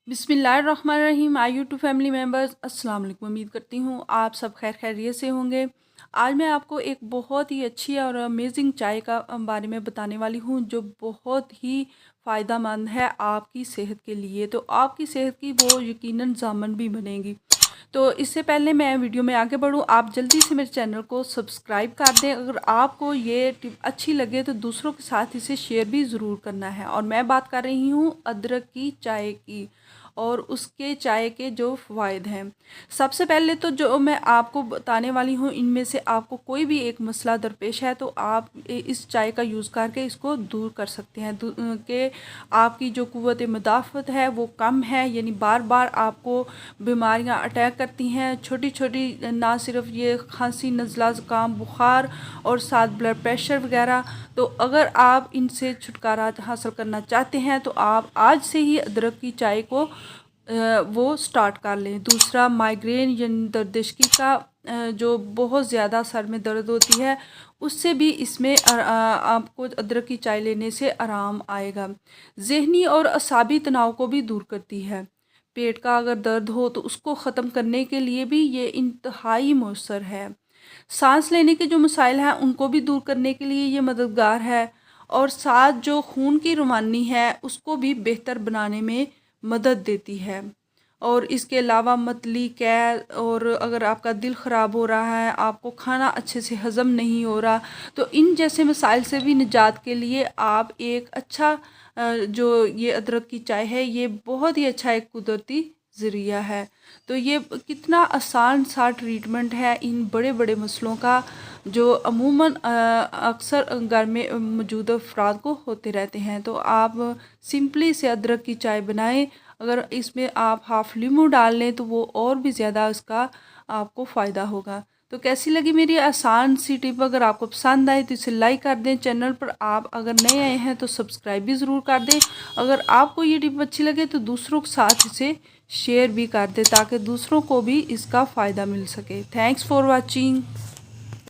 बिस्मिल्लाहिर्रहमानिर्रहीम। आई YouTube family members, अस्सलाम वालेकुम। उम्मीद करती हूँ आप सब खैर खैरियत से होंगे। आज मैं आपको एक बहुत ही अच्छी और अमेजिंग चाय का बारे में बताने वाली हूँ जो बहुत ही फ़ायदेमंद है आपकी सेहत के लिए। तो आपकी सेहत की वो यकीनन जामन भी बनेगी। तो इससे पहले मैं वीडियो में आगे बढ़ूँ, आप जल्दी से मेरे चैनल को सब्सक्राइब कर दें। अगर आपको ये टिप अच्छी लगे तो दूसरों के साथ इसे शेयर भी ज़रूर करना है। और मैं बात कर रही हूँ अदरक की चाय की और उसके चाय के जो फ़वाइद हैं। सबसे पहले तो जो मैं आपको बताने वाली हूँ इनमें से आपको कोई भी एक मसला दरपेश है तो आप इस चाय का यूज़ करके इसको दूर कर सकते हैं। कि आपकी जो क़ुव्वत मुदाफ़त है वो कम है, यानी बार बार आपको बीमारियां अटैक करती हैं। छोटी छोटी ना सिर्फ ये खांसी, नज़ला, ज़ुकाम, बुखार और साथ ब्लड प्रेशर वगैरह। तो अगर आप इनसे छुटकारा हासिल करना चाहते हैं तो आप आज से ही अदरक की चाय को वो स्टार्ट कर लें। दूसरा, माइग्रेन यानी दर्दिश्की का जो बहुत ज़्यादा सर में दर्द होती है उससे भी इसमें आपको अदरक की चाय लेने से आराम आएगा। ज़हनी और असाबी तनाव को भी दूर करती है। पेट का अगर दर्द हो तो उसको ख़त्म करने के लिए भी ये इंतहाई मौसर है। सांस लेने के जो मसाइल हैं उनको भी दूर करने के लिए ये मददगार है। और साथ जो खून की रवानी है उसको भी बेहतर बनाने में मदद देती है। और इसके अलावा मतली, कैद और अगर आपका दिल ख़राब हो रहा है, आपको खाना अच्छे से हज़म नहीं हो रहा, तो इन जैसे मसाइल से भी निजात के लिए आप एक अच्छा जो ये अदरक की चाय है ये बहुत ही अच्छा एक कुदरती ज़रिया है। तो ये कितना आसान सा ट्रीटमेंट है इन बड़े बड़े मसलों का जो अमूमन अक्सर घर में मौजूद अफराद को होते रहते हैं। तो आप सिंपली से अदरक की चाय बनाएं। अगर इसमें आप हाफ़ लीमू डाल लें तो वो और भी ज़्यादा इसका आपको फ़ायदा होगा। तो कैसी लगी मेरी आसान सी टिप? अगर आपको पसंद आए तो इसे लाइक कर दें। चैनल पर आप अगर नए आए हैं तो सब्सक्राइब भी ज़रूर कर दें। अगर आपको ये टिप अच्छी लगे तो दूसरों के साथ इसे शेयर भी कर दें ताकि दूसरों को भी इसका फ़ायदा मिल सके। Thanks for watching.